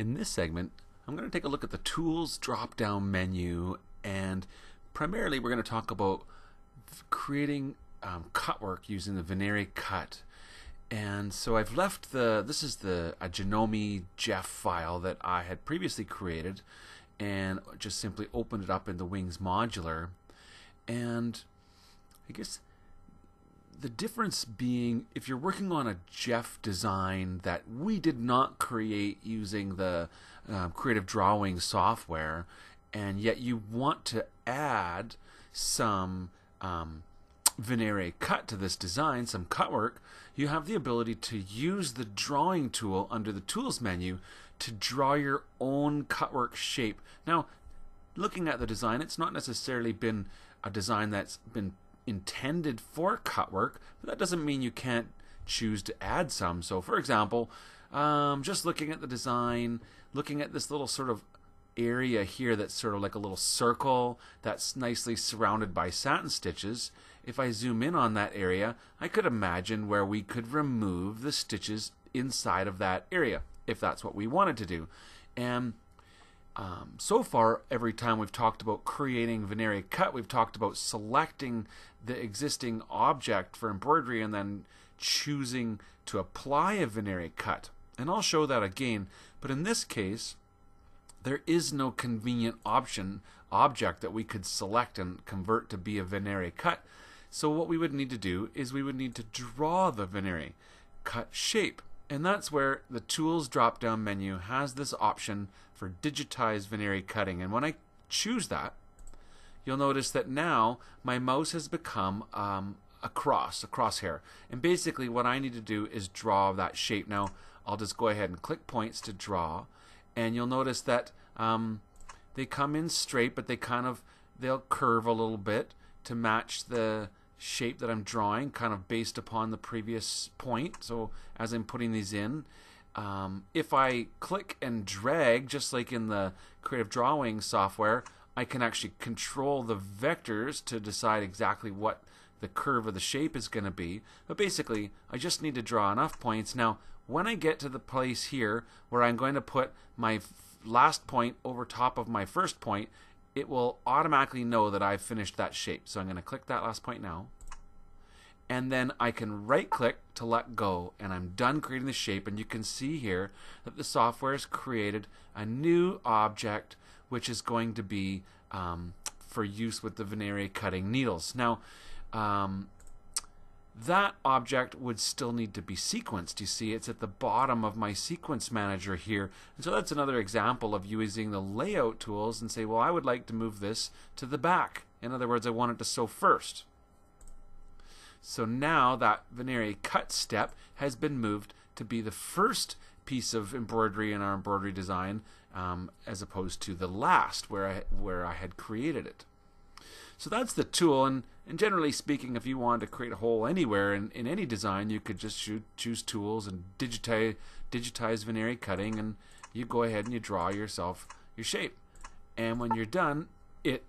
In this segment, I'm going to take a look at the Tools drop-down menu, and primarily we're going to talk about creating cut work using the Venera Cut. And so I've left this is a Genome Jeff file that I had previously created, and just simply opened it up in the Wings modular. And I guess the difference being, if you're working on a Jeff design that we did not create using the Creative Drawing software, and yet you want to add some Venera Cut to this design, some cut work, you have the ability to use the drawing tool under the Tools menu to draw your own cut work shape. Now, looking at the design, it's not necessarily been a design that's been intended for cut work, but that doesn't mean you can't choose to add some. So for example, just looking at the design, looking at this little sort of area here that's sort of like a little circle that's nicely surrounded by satin stitches. If I zoom in on that area, I could imagine where we could remove the stitches inside of that area if that's what we wanted to do. And so far, every time we've talked about creating Venera Cut, we've talked about selecting the existing object for embroidery and then choosing to apply a Venera Cut. And I'll show that again, but in this case, there is no convenient object that we could select and convert to be a Venera Cut. So what we would need to do is we would need to draw the Venera Cut shape. And that's where the Tools drop-down menu has this option for Digitized Venera Cutting. And when I choose that, you'll notice that now my mouse has become a crosshair. And basically what I need to do is draw that shape. Now, I'll just go ahead and click points to draw. And you'll notice that they come in straight, but they'll curve a little bit to match the shape that I'm drawing, kind of based upon the previous point. So as I'm putting these in, if I click and drag, just like in the Creative Drawing software, I can actually control the vectors to decide exactly what the curve of the shape is going to be. But basically, I just need to draw enough points. Now, when I get to the place here where I'm going to put my last point over top of my first point, it will automatically know that I've finished that shape. So I'm going to click that last point now. And then I can right click to let go, and I'm done creating the shape. And you can see here that the software has created a new object which is going to be for use with the Venera cutting needles. Now, that object would still need to be sequenced. You see, it's at the bottom of my sequence manager here. And so that's another example of using the layout tools and say, well, I would like to move this to the back. In other words, I want it to sew first. So now that Venera Cut step has been moved to be the first piece of embroidery in our embroidery design, as opposed to the last where I had created it. So that's the tool, and generally speaking, if you wanted to create a hole anywhere in any design, you could just choose Tools and digitize Venera Cutting, and you go ahead and you draw yourself your shape. And when you're done, it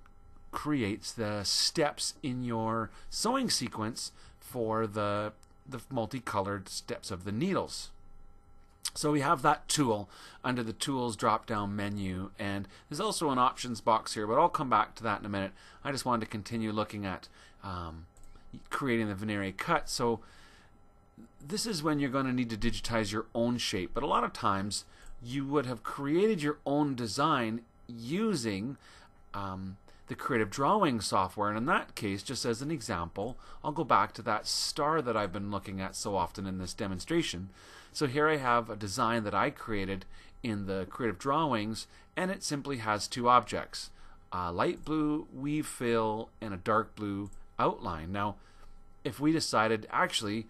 creates the steps in your sewing sequence for the multicolored steps of the needles. So we have that tool under the Tools drop-down menu, and there's also an options box here, but I'll come back to that in a minute. I just wanted to continue looking at creating the Venera Cut. So this is when you're going to need to digitize your own shape, but a lot of times you would have created your own design using the Creative Drawing software, and in that case, just as an example, I'll go back to that star that I've been looking at so often in this demonstration. So here I have a design that I created in the Creative Drawings, and it simply has two objects, a light blue weave fill and a dark blue outline. Now, if we decided, actually,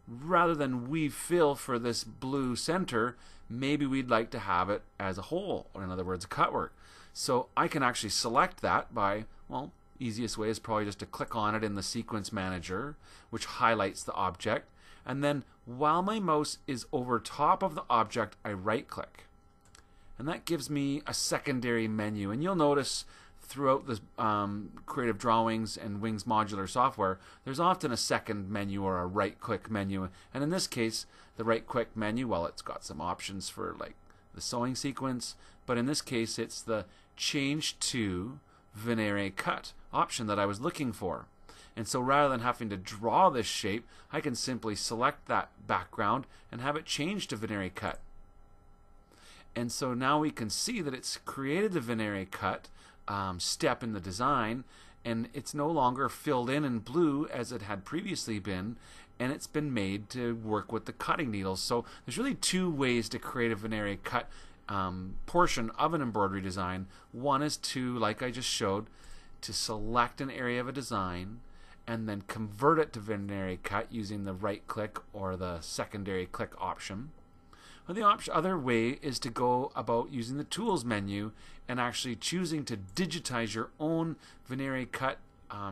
rather than weave fill for this blue center, maybe we'd like to have it as a hole, or in other words, a cut work. So I can actually select that by, well, easiest way is probably just to click on it in the sequence manager, which highlights the object. And then while my mouse is over top of the object, I right click. And that gives me a secondary menu. And you'll notice throughout the Creative Drawings and Wings modular software, there's often a second menu or a right click menu. And in this case, the right click menu, well, it's got some options for like the sewing sequence, but in this case it's the change to Venera Cut option that I was looking for. And so rather than having to draw this shape, I can simply select that background and have it change to Venera Cut. And so now we can see that it's created the Venera Cut step in the design, and it's no longer filled in blue as it had previously been, and it's been made to work with the cutting needles. So there's really two ways to create a Venera Cut portion of an embroidery design. One is to, like I just showed, to select an area of a design and then convert it to Venera Cut using the right click or the secondary click option. Well, the other way is to go about using the Tools menu and actually choosing to digitize your own Venera Cut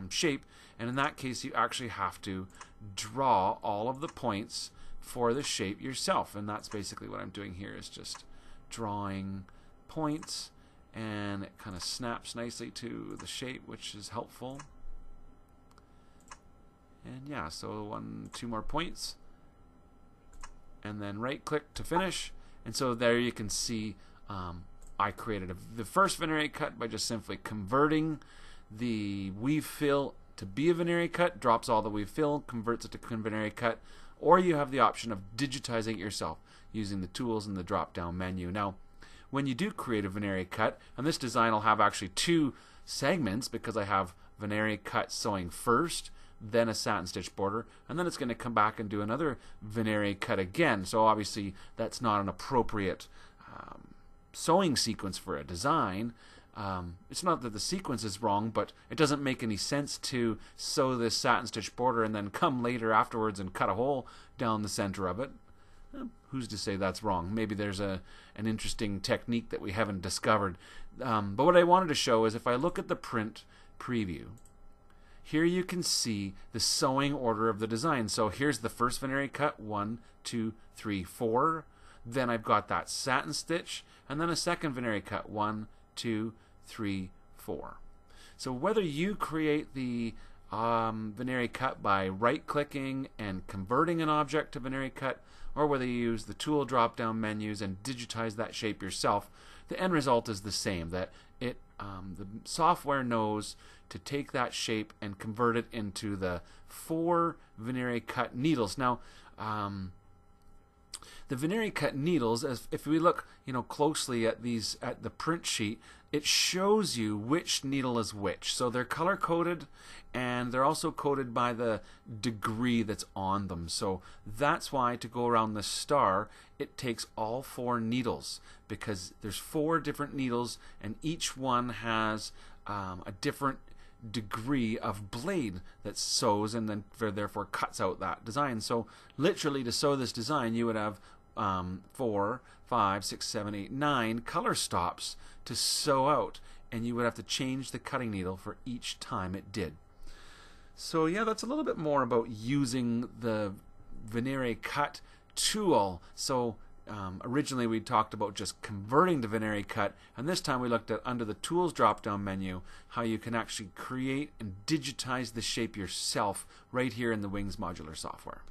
shape, and in that case you actually have to draw all of the points for the shape yourself, and that's basically what I'm doing here, is just drawing points, and it kind of snaps nicely to the shape, which is helpful. And yeah, so two more points, and then right click to finish. And so there you can see I created the first Venera Cut by just simply converting the weave fill to be a Venera Cut, drops all the weave fill, converts it to Venera Cut, or you have the option of digitizing it yourself using the tools and the drop down menu. Now when you do create a Venera Cut, and this design will have actually two segments because I have Venera Cut sewing first, then a satin stitch border, and then it's going to come back and do another Venera Cut again. So obviously that's not an appropriate sewing sequence for a design. It's not that the sequence is wrong, but it doesn't make any sense to sew this satin stitch border and then come later afterwards and cut a hole down the center of it. Who's to say that's wrong? Maybe there's an interesting technique that we haven't discovered. But what I wanted to show is if I look at the print preview, here you can see the sewing order of the design. So here's the first Venera Cut, 1, 2, 3, 4. Then I've got that satin stitch, and then a second Venera Cut, 1, 2, 3, 4. So whether you create the Venera Cut by right-clicking and converting an object to Venera Cut, or whether you use the tool drop-down menus and digitize that shape yourself, the end result is the same, that the software knows to take that shape and convert it into the 4 Venera Cut needles. Now, the Venera Cut needles, if we look closely at the print sheet, it shows you which needle is which. So they're color coded, and they're also coded by the degree that's on them. So that's why to go around the star, it takes all 4 needles, because there's 4 different needles, and each one has a different degree of blade that sews and then therefore cuts out that design. So literally to sew this design you would have 4, 5, 6, 7, 8, 9 color stops to sew out, and you would have to change the cutting needle for each time it did. So yeah, that's a little bit more about using the Venera Cut tool. So originally we talked about just converting to Venera Cut, and this time we looked at, under the Tools drop-down menu, how you can actually create and digitize the shape yourself right here in the Wings modular software.